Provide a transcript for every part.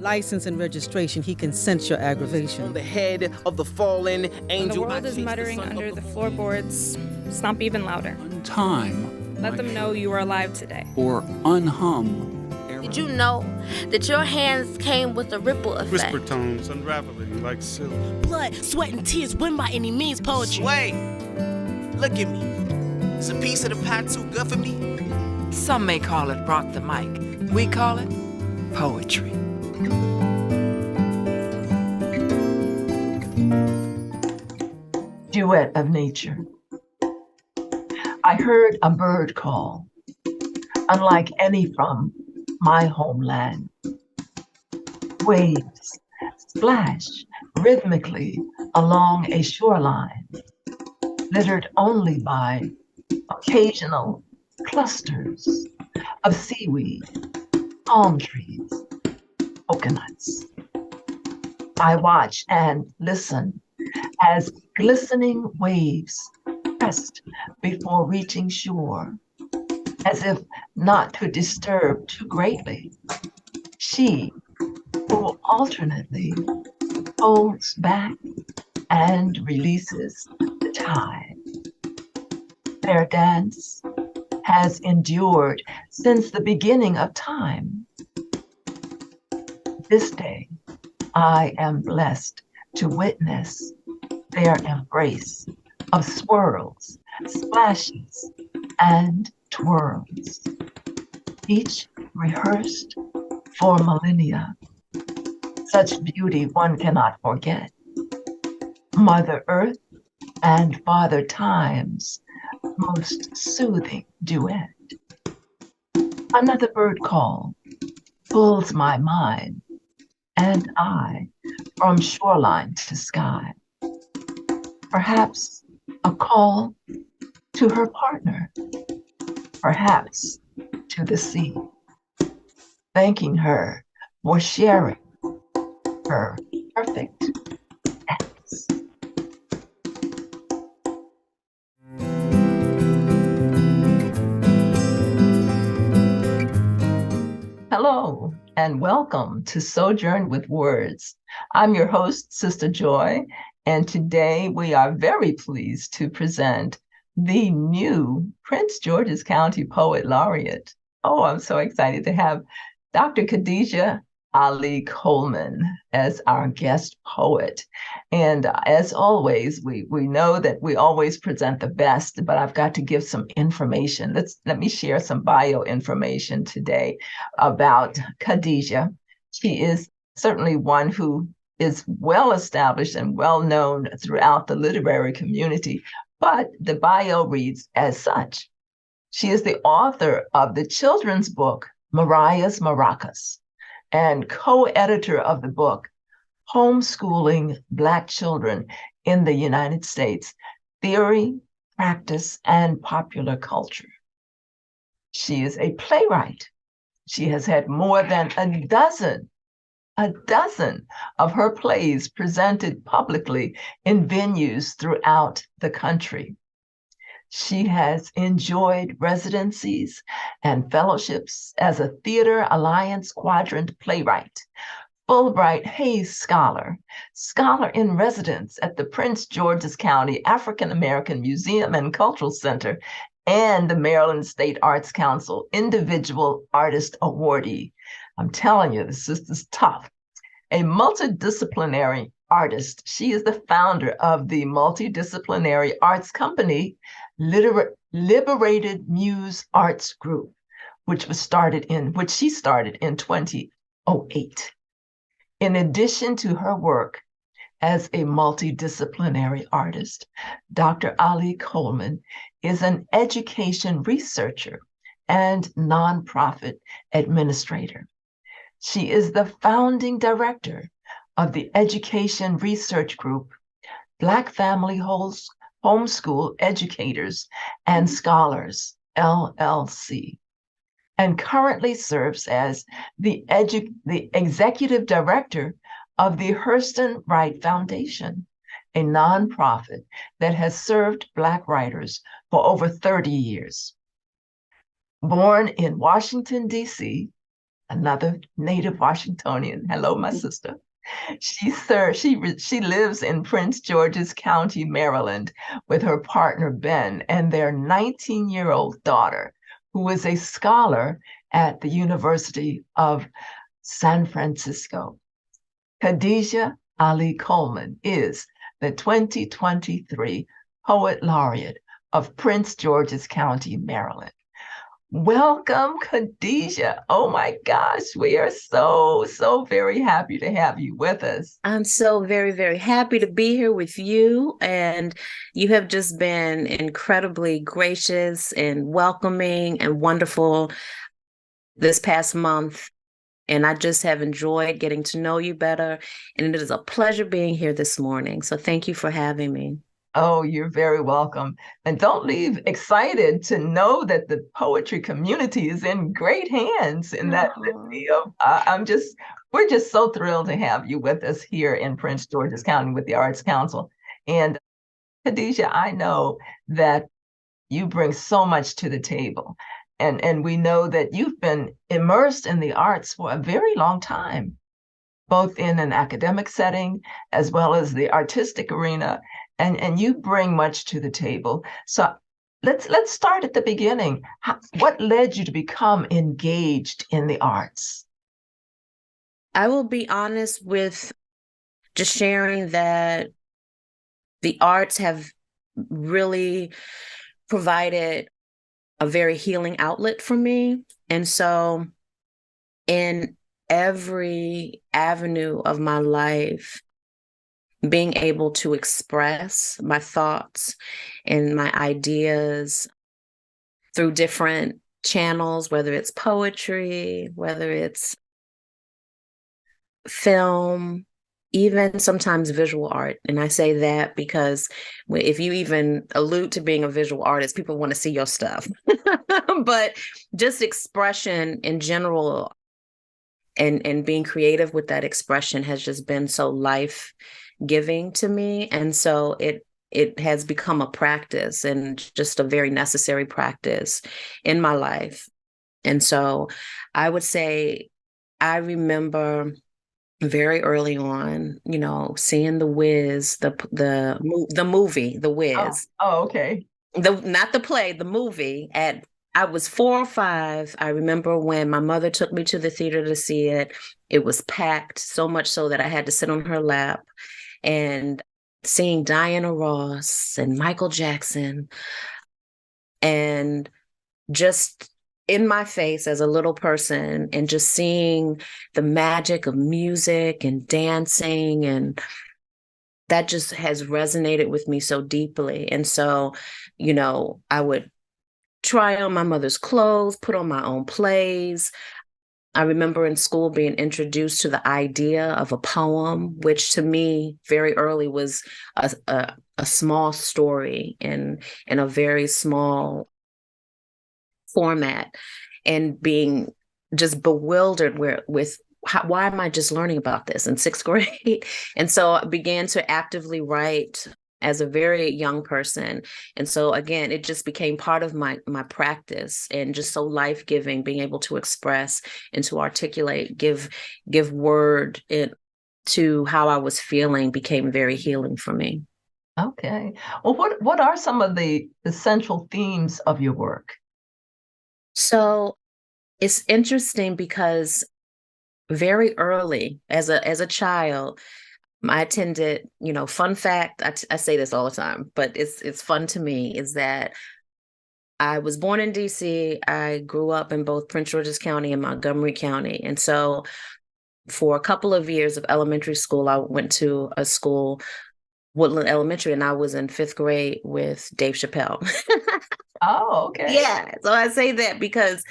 license and registration, he can sense your aggravation. On the head of the fallen angel. When the world is muttering under the floorboards, stomp even louder. Untime. Let them know you are alive today. Or unhum. Did you know that your hands came with a ripple effect? Whisper tones unraveling like silk. Blood, sweat, and tears win by any means poetry. Sway, look at me. Is a piece of the pie too good for me? Some may call it rock the mic. We call it poetry. Duet of Nature. I heard a bird call, unlike any from my homeland. Waves splash rhythmically along a shoreline, littered only by occasional clusters of seaweed, palm trees, coconuts. I watch and listen as glistening waves crest before reaching shore, as if not to disturb too greatly. She who alternately holds back and releases the tide. Their dance has endured since the beginning of time. This day, I am blessed to witness their embrace of swirls, splashes, and twirls, each rehearsed for millennia. Such beauty one cannot forget. Mother Earth and Father Time's most soothing duet. Another bird call pulls my mind and eye from shoreline to sky. Perhaps a call to her partner, perhaps to the sea, thanking her for sharing her perfect dance. Hello, and welcome to Sojourn with Words. I'm your host, Sistah Joy, and today we are very pleased to present the new Prince George's County Poet Laureate. Oh, I'm so excited to have Dr. Khadijah Ali-Coleman as our guest poet. And as always, we know that we always present the best, but I've got to give some information. Let me share some bio information today about Khadijah. She is certainly one who is well established and well known throughout the literary community, but the bio reads as such. She is the author of the children's book, Mariah's Maracas, and co-editor of the book, Homeschooling Black Children in the United States, Theory, Practice, and Popular Culture. She is a playwright. She has had more than a dozen of her plays presented publicly in venues throughout the country. She has enjoyed residencies and fellowships as a Theater Alliance Quadrant playwright, Fulbright Hayes Scholar, Scholar in Residence at the Prince George's County African American Museum and Cultural Center, and the Maryland State Arts Council Individual Artist Awardee. I'm telling you, this is tough. A multidisciplinary artist, she is the founder of the multidisciplinary arts company, Liberated Muse Arts Group, which she started in 2008. In addition to her work as a multidisciplinary artist, Dr. Ali-Coleman is an education researcher and nonprofit administrator. She is the founding director of the education research group, Black Family Homeschool Educators and Scholars, LLC, and currently serves as the executive director of the Hurston Wright Foundation, a nonprofit that has served Black writers for over 30 years. Born in Washington, D.C., another native Washingtonian. Hello, my sister. She lives in Prince George's County, Maryland, with her partner Ben and their 19-year-old daughter, who is a scholar at the University of San Francisco. Khadijah Ali-Coleman is the 2023 Poet Laureate of Prince George's County, Maryland. Welcome, Khadijah. Oh my gosh, we are so very happy to have you with us. I'm so very, very happy to be here with you. And you have just been incredibly gracious and welcoming and wonderful this past month. And I just have enjoyed getting to know you better. And it is a pleasure being here this morning. So thank you for having me. Oh, you're very welcome. And don't leave excited to know that the poetry community is in great hands in that video. We're just so thrilled to have you with us here in Prince George's County with the Arts Council. And Khadijah, I know that you bring so much to the table. And we know that you've been immersed in the arts for a very long time, both in an academic setting as well as the artistic arena. And you bring much to the table. So let's start at the beginning. What led you to become engaged in the arts? I will be honest with just sharing that the arts have really provided a very healing outlet for me. And so in every avenue of my life, being able to express my thoughts and my ideas through different channels, whether it's poetry, whether it's film, even sometimes visual art. And I say that because if you even allude to being a visual artist, people want to see your stuff. But just expression in general and being creative with that expression has just been so life-giving to me. And so it has become a practice and just a very necessary practice in my life. And so I would say I remember very early on, seeing The Wiz, the movie, The Wiz. Oh, okay. Not the play, the movie. I was 4 or 5. I remember when my mother took me to the theater to see it. It was packed, so much so that I had to sit on her lap. And seeing Diana Ross and Michael Jackson, and just in my face as a little person, and just seeing the magic of music and dancing, and that just has resonated with me so deeply. And so, I would try on my mother's clothes, put on my own plays. I remember in school being introduced to the idea of a poem, which to me very early was a small story in a very small format, and being just bewildered with why am I just learning about this in 6th grade? And so I began to actively write as a very young person. And so again, it just became part of my practice, and just so life-giving, being able to express and to articulate, give word to how I was feeling became very healing for me. Okay. Well, what are some of the central themes of your work? So it's interesting because very early as a child, I attended, fun fact, I say this all the time, but it's fun to me, is that I was born in DC. I grew up in both Prince George's County and Montgomery County. And so for a couple of years of elementary school, I went to a school, Woodland Elementary, and I was in 5th grade with Dave Chappelle. Oh, okay. Yeah. So I say that because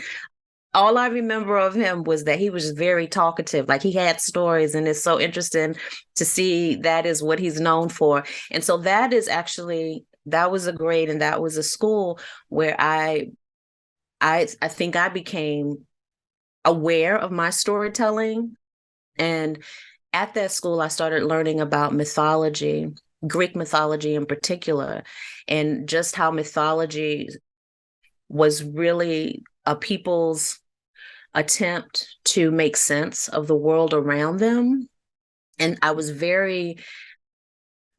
all I remember of him was that he was very talkative. Like, he had stories, and it's so interesting to see that is what he's known for. And so that was a grade, and that was a school where I think I became aware of my storytelling. And at that school, I started learning about mythology, Greek mythology in particular, and just how mythology was really a people's attempt to make sense of the world around them. And I was very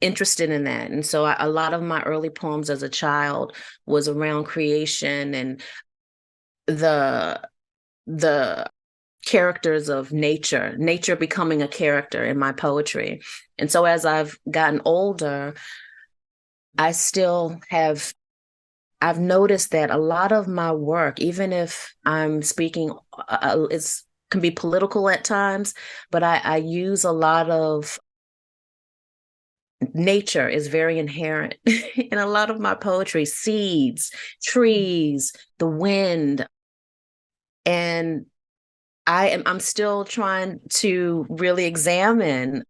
interested in that. And so a lot of my early poems as a child was around creation and the characters of nature becoming a character in my poetry. And so as I've gotten older, I've noticed that a lot of my work, even if I'm speaking, can be political at times, but I use a lot of nature is very inherent in a lot of my poetry, seeds, trees, the wind. And I'm still trying to really examine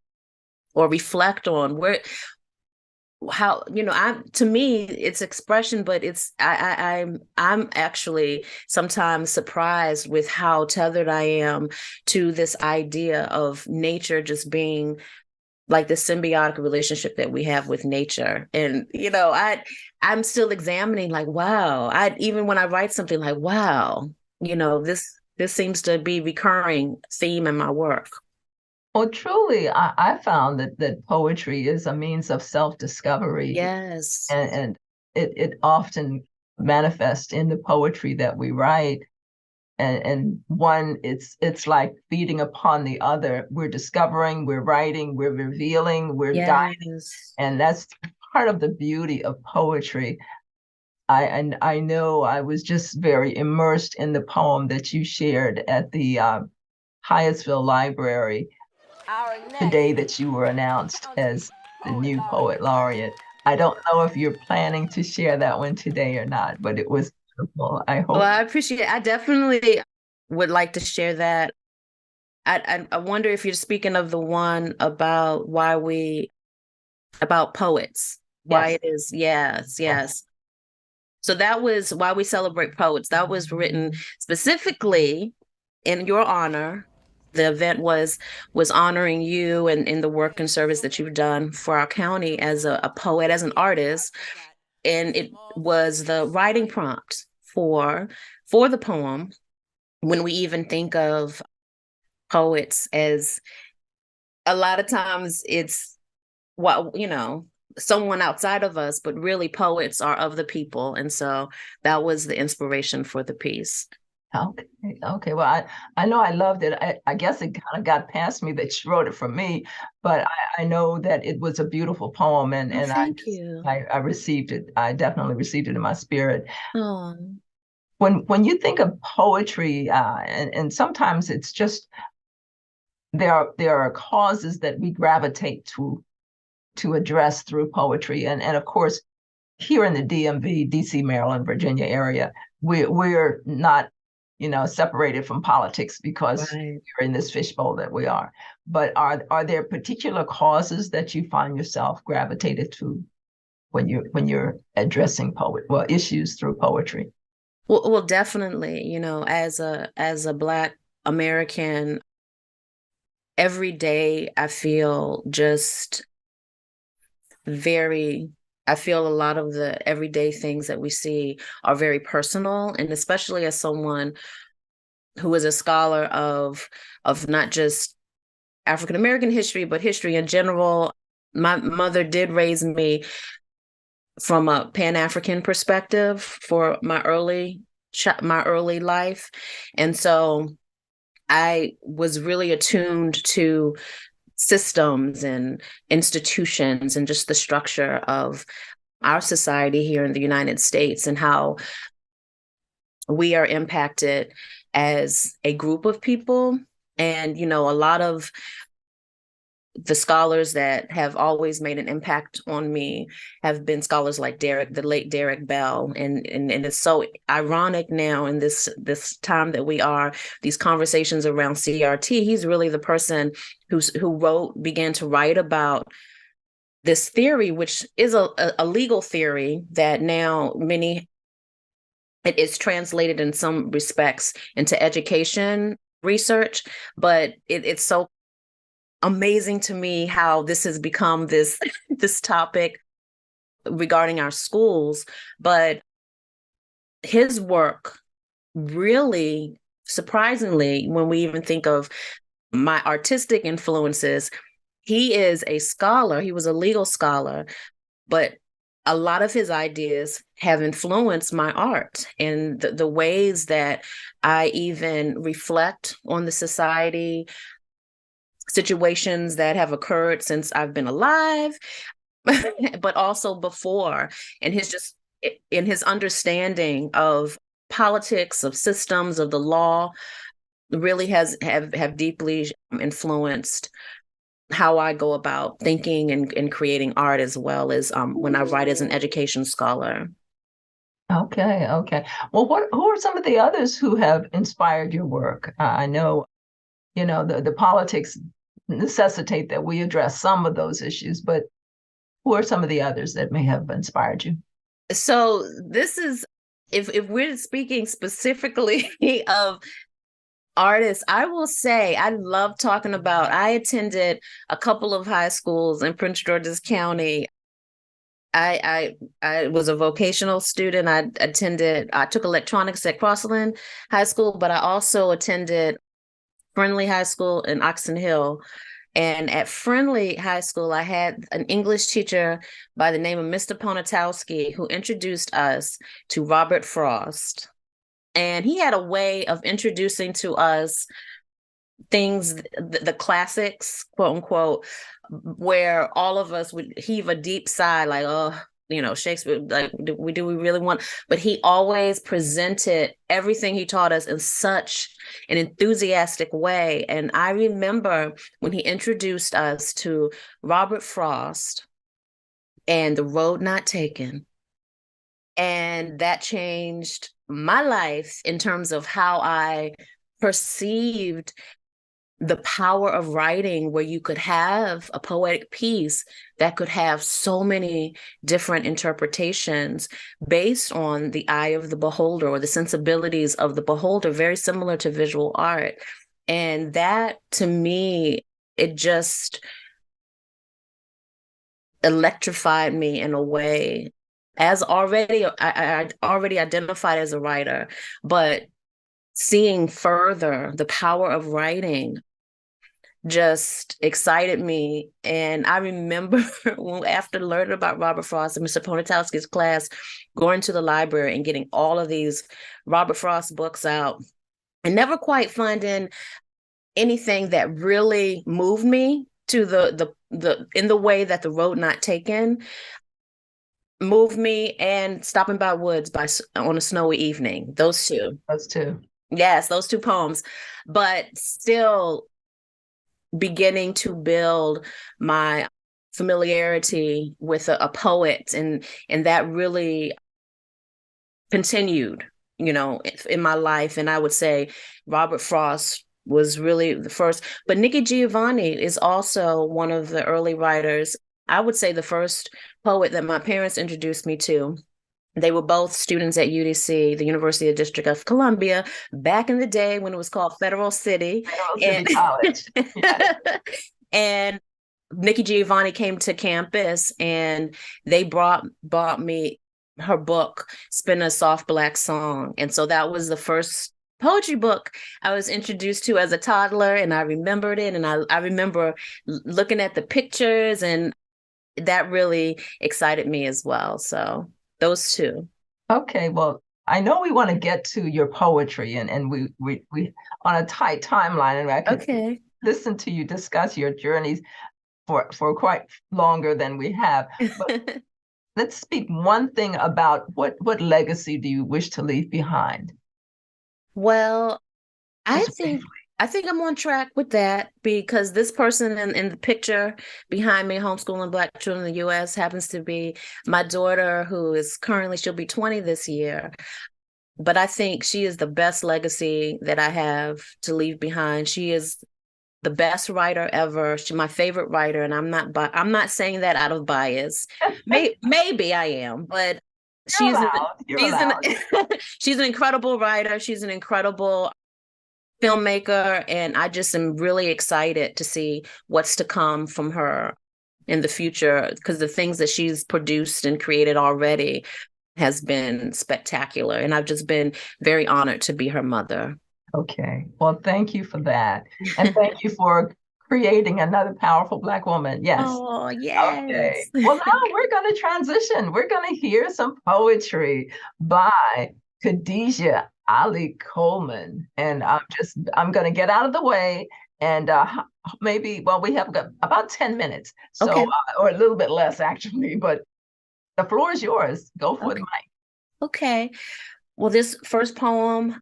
or reflect on to me it's expression, but I'm actually sometimes surprised with how tethered I am to this idea of nature just being like the symbiotic relationship that we have with nature. And I'm still examining, like, wow, even when I write something, like, wow, this seems to be recurring theme in my work. Well, truly, I found that poetry is a means of self-discovery. Yes. And it often manifests in the poetry that we write. And one, it's like feeding upon the other. We're discovering, we're writing, we're revealing, we're guiding. And that's part of the beauty of poetry. I know I was just very immersed in the poem that you shared at the Hyattsville Library the day that you were announced as the new poet laureate. I don't know if you're planning to share that one today or not, but it was beautiful. I hope. Well, I appreciate it. I definitely would like to share that. I wonder if you're speaking of the one about poets. Why it is, yes. So that was Why We Celebrate Poets. That was written specifically in your honor. The event was honoring you and in the work and service that you've done for our county as a poet, as an artist. And it was the writing prompt for the poem. When we even think of poets as, a lot of times it's someone outside of us, but really poets are of the people. And so that was the inspiration for the piece. Okay. Well, I know I loved it. I guess it kind of got past me that she wrote it for me, but I know that it was a beautiful poem, and Thank you. I received it. I definitely received it in my spirit. Oh. When you think of poetry, and sometimes it's just there are causes that we gravitate to address through poetry, and of course, here in the DMV, DC, Maryland, Virginia area, we're not separated from politics because we're in this fishbowl that we are. But are there particular causes that you find yourself gravitated to when you're addressing issues through poetry? Well, definitely. As a Black American, every day I feel I feel a lot of the everyday things that we see are very personal, and especially as someone who is a scholar of not just African American history, but history in general. My mother did raise me from a Pan-African perspective for my early life, and so I was really attuned to systems and institutions and just the structure of our society here in the United States and how we are impacted as a group of people. And, a lot of the scholars that have always made an impact on me have been scholars like the late Derek Bell. And it's so ironic now in this time that we are, these conversations around CRT. He's really the person who began to write about this theory, which is a legal theory that now it is translated in some respects into education research, but it's so amazing to me how this has become this topic regarding our schools. But his work really surprisingly, when we even think of my artistic influences, he is a scholar. He was a legal scholar, but a lot of his ideas have influenced my art and the ways that I even reflect on the society, situations that have occurred since I've been alive, but also before, and his understanding of politics, of systems, of the law, really have deeply influenced how I go about thinking and creating art, as well as when I write as an education scholar. Okay, okay. Well, who are some of the others who have inspired your work? I know, the politics necessitate that we address some of those issues, but who are some of the others that may have inspired you? So this is, if we're speaking specifically of artists, I will say I love talking about, I attended a couple of high schools in Prince George's County. I was a vocational student. I took electronics at Crossland High School, but I also attended Friendly High School in Oxon Hill. And at Friendly High School, I had an English teacher by the name of Mr. Ponatowski, who introduced us to Robert Frost. And he had a way of introducing to us things, the classics, quote unquote, where all of us would heave a deep sigh, like, oh, Shakespeare, like, do we really want? But he always presented everything he taught us in such an enthusiastic way. And I remember when he introduced us to Robert Frost and The Road Not Taken. And that changed my life in terms of how I perceived the power of writing, where you could have a poetic piece that could have so many different interpretations based on the eye of the beholder or the sensibilities of the beholder, very similar to visual art. And that, to me, it just electrified me in a way. I already identified as a writer, but seeing further the power of writing just excited me. And I remember after learning about Robert Frost and Mr. Ponatowski's class, going to the library and getting all of these Robert Frost books out and never quite finding anything that really moved me to the in the way that The Road Not Taken moved me, and Stopping by Woods on a Snowy Evening. Those two. Yes, those two poems. But still beginning to build my familiarity with a poet, and that really continued, in my life. And I would say Robert Frost was really the first. But Nikki Giovanni is also one of the early writers. I would say the first poet that my parents introduced me to. They were both students at UDC, the University of District of Columbia, back in the day when it was called Federal City. College. Yeah. And Nikki Giovanni came to campus, and they brought me her book, Spin a Soft Black Song. And so that was the first poetry book I was introduced to as a toddler, and I remembered it. And I remember looking at the pictures, and that really excited me as well. So those two. Okay, well, I know we want to get to your poetry, and we on a tight timeline, and I could listen to you discuss your journeys for quite longer than we have. But let's speak one thing about what legacy do you wish to leave behind? Well, I think I'm on track with that, because this person in the picture behind me, Homeschooling Black Children in the U.S., happens to be my daughter, who is she'll be 20 this year. But I think she is the best legacy that I have to leave behind. She is the best writer ever. She's my favorite writer, and I'm not saying that out of bias. Maybe I am, but she's an incredible writer. She's an incredible filmmaker, and I just am really excited to see what's to come from her in the future, because the things that she's produced and created already has been spectacular, and I've just been very honored to be her mother. Okay. Well, thank you for that. And thank you for creating another powerful Black woman. Yes. Oh, yes. Okay. Well, now we're going to transition. We're going to hear some poetry by Khadijah Ali-Coleman. And I'm going to get out of the way and we have got about 10 minutes. So, Okay. Or a little bit less actually, but the floor is yours. Go for it, Mike. Okay. Well, this first poem,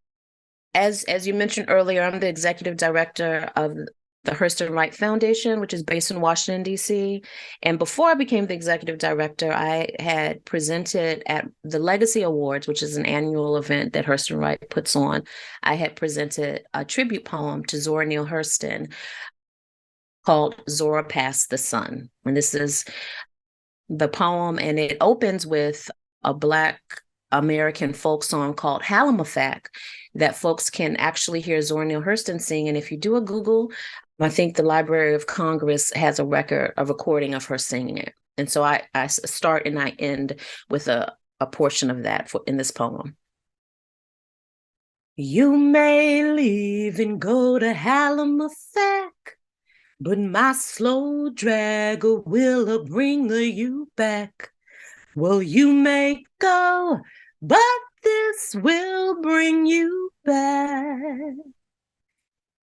as you mentioned earlier, I'm the executive director of the Hurston Wright Foundation, which is based in Washington, D.C. And before I became the executive director, I had presented at the Legacy Awards, which is an annual event that Hurston Wright puts on. I had presented a tribute poem to Zora Neale Hurston called Zora Past the Sun. And this is the poem, and it opens with a Black American folk song called Halimafac that folks can actually hear Zora Neale Hurston sing. And if you do a Google, I think the Library of Congress has a recording of her singing it. And so I start and I end with a portion of that in this poem. You may leave and go to Halimafac, but my slow dragger will bring you back. Well, you may go, but this will bring you back.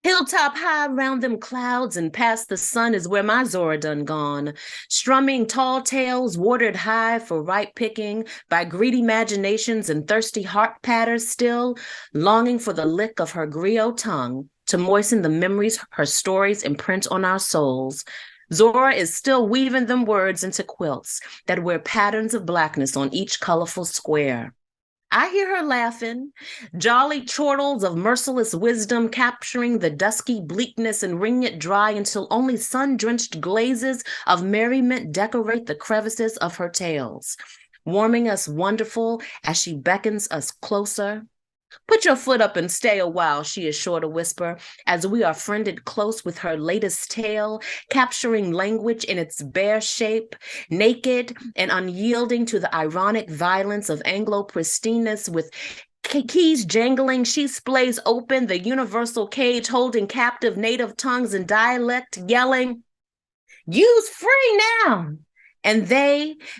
Hilltop high round them clouds and past the sun is where my Zora done gone, strumming tall tales watered high for ripe picking by greedy imaginations and thirsty heart patters still, longing for the lick of her griot tongue to moisten the memories her stories imprint on our souls. Zora is still weaving them words into quilts that wear patterns of Blackness on each colorful square. I hear her laughing, jolly chortles of merciless wisdom capturing the dusky bleakness and wringing it dry until only sun-drenched glazes of merriment decorate the crevices of her tales, warming us wonderful as she beckons us closer. Put your foot up and stay a while, she is sure to whisper, as we are friended close with her latest tale, capturing language in its bare shape, naked and unyielding to the ironic violence of Anglo-pristineness with keys jangling, she splays open the universal cage holding captive native tongues and dialect, yelling, "Use free now!" And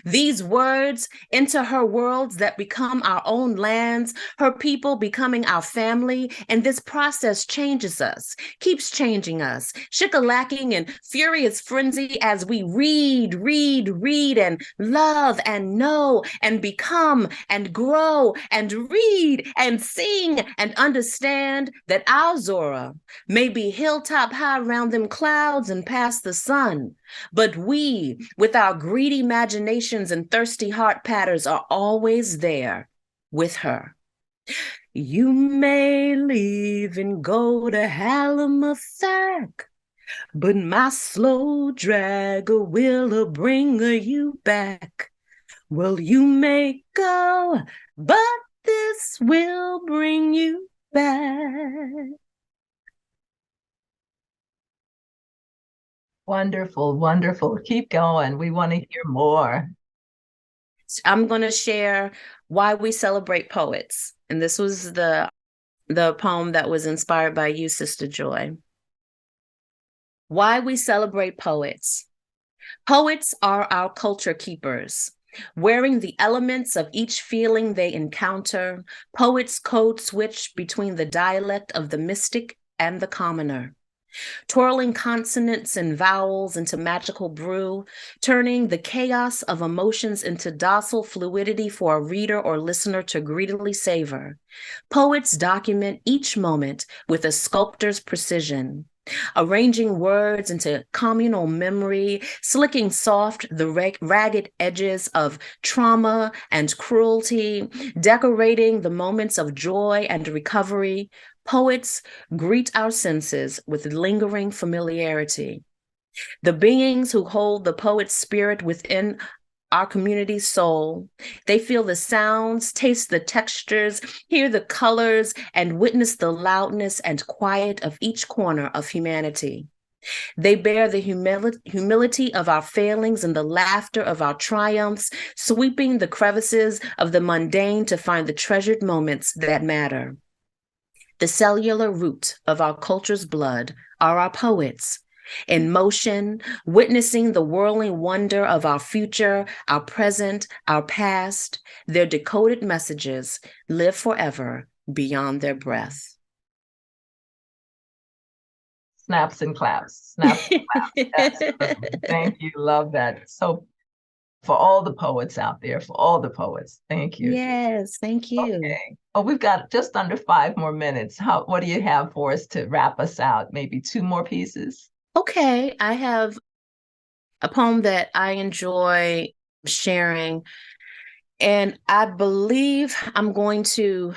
these words, enter her worlds that become our own lands, her people becoming our family. And this process changes us, keeps changing us, shickalacking in furious frenzy as we read, and love and know and become and grow and read and sing and understand that our Zora may be hilltop high round them clouds and past the sun. But we, with our greedy imaginations and thirsty heart patterns, are always there with her. You may leave and go to Halimafac, but my slow dragger will bring you back. Well, you may go, but this will bring you back. Wonderful, wonderful. Keep going. We want to hear more. I'm going to share why we celebrate poets. And this was the poem that was inspired by you, Sister Joy. Why we celebrate poets. Poets are our culture keepers. Wearing the elements of each feeling they encounter, poets code switch between the dialect of the mystic and the commoner. Twirling consonants and vowels into magical brew, turning the chaos of emotions into docile fluidity for a reader or listener to greedily savor. Poets document each moment with a sculptor's precision, arranging words into communal memory, slicking soft the ragged edges of trauma and cruelty, decorating the moments of joy and recovery. Poets greet our senses with lingering familiarity. The beings who hold the poet's spirit within our community's soul, they feel the sounds, taste the textures, hear the colors, and witness the loudness and quiet of each corner of humanity. They bear the humility of our failings and the laughter of our triumphs, sweeping the crevices of the mundane to find the treasured moments that matter. The cellular root of our culture's blood are our poets, in motion, witnessing the whirling wonder of our future, our present, our past. Their decoded messages live forever beyond their breath. Snaps and claps. Snaps and claps. Absolutely. Thank you. Love that. So for all the poets out there, for all the poets, thank you. Yes, thank you. Okay. Oh, we've got just under 5 more minutes. What do you have for us to wrap us out? Maybe 2 more pieces? Okay, I have a poem that I enjoy sharing, and I believe I'm going to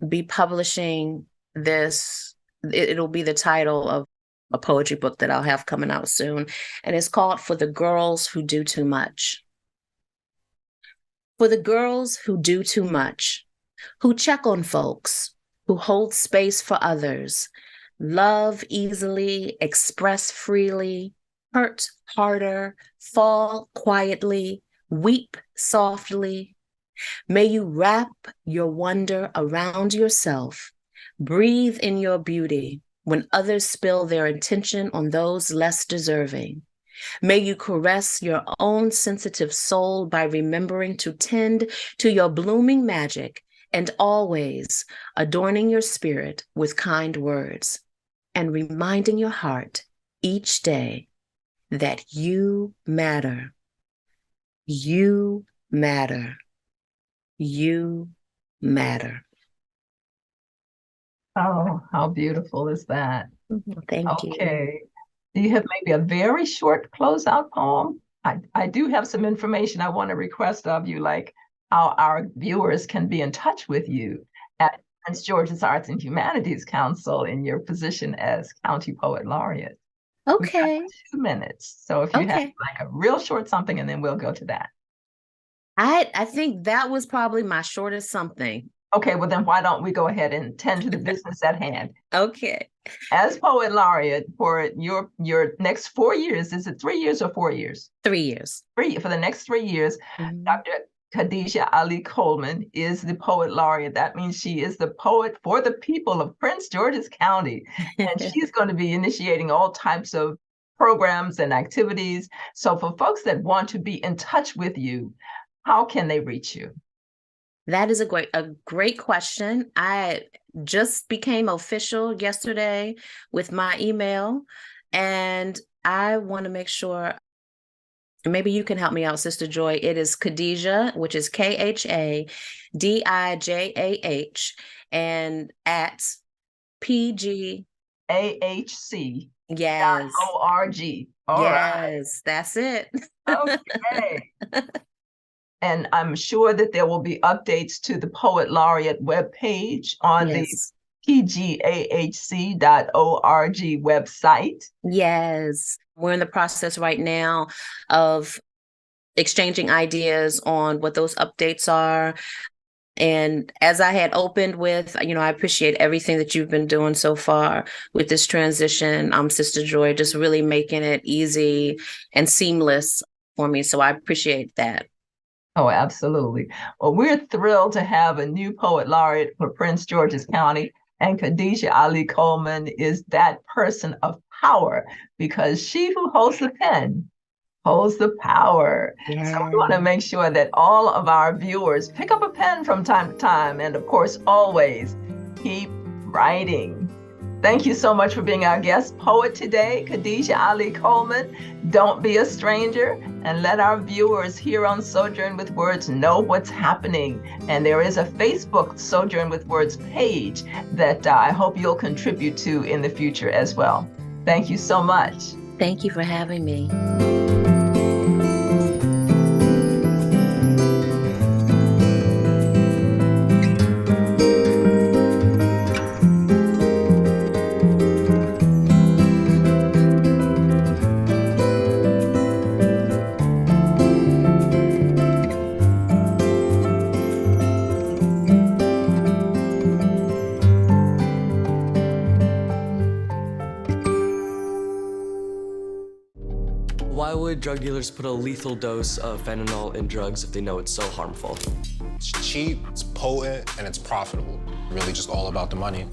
be publishing this. It'll be the title of a poetry book that I'll have coming out soon, and it's called For the Girls Who Do Too Much. For the girls who do too much, who check on folks, who hold space for others, love easily, express freely, hurt harder, fall quietly, weep softly. May you wrap your wonder around yourself, breathe in your beauty when others spill their attention on those less deserving. May you caress your own sensitive soul by remembering to tend to your blooming magic and always adorning your spirit with kind words and reminding your heart each day that you matter. You matter. You matter. Oh, how beautiful is that? Thank you. Okay. Do you have maybe a very short closeout poem? I do have some information I want to request of you, like how our viewers can be in touch with you at Prince George's Arts and Humanities Council in your position as County Poet Laureate. Okay. 2 minutes. So if you have like a real short something, and then we'll go to that. I think that was probably my shortest something. Okay, well then why don't we go ahead and tend to the business at hand? Okay. As Poet Laureate for your next 4 years, is it 3 years or 4 years? 3 years. For the next 3 years, Dr. Khadijah Ali-Coleman is the Poet Laureate. That means she is the poet for the people of Prince George's County. And she's going to be initiating all types of programs and activities. So for folks that want to be in touch with you, how can they reach you? That is a great question. I just became official yesterday with my email, and I want to make sure, maybe you can help me out, Sistah Joy. It is Khadijah, which is KHADIJAH, and at PGAHC. Yes. .org. All right. That's it. Okay. And I'm sure that there will be updates to the Poet Laureate webpage on the pgahc.org website. Yes. We're in the process right now of exchanging ideas on what those updates are. And as I had opened with, I appreciate everything that you've been doing so far with this transition. Sistah Joy, just really making it easy and seamless for me. So I appreciate that. Oh, absolutely. Well, we're thrilled to have a new Poet Laureate for Prince George's County, and Khadijah Ali-Coleman is that person of power, because she who holds the pen holds the power. Yeah. So we want to make sure that all of our viewers pick up a pen from time to time, and of course, always keep writing. Thank you so much for being our guest poet today, Khadijah Ali-Coleman. Don't be a stranger, and let our viewers here on Sojourn with Words know what's happening. And there is a Facebook Sojourn with Words page that I hope you'll contribute to in the future as well. Thank you so much. Thank you for having me. Why would drug dealers put a lethal dose of fentanyl in drugs if they know it's so harmful? It's cheap, it's potent, and it's profitable. Really just all about the money.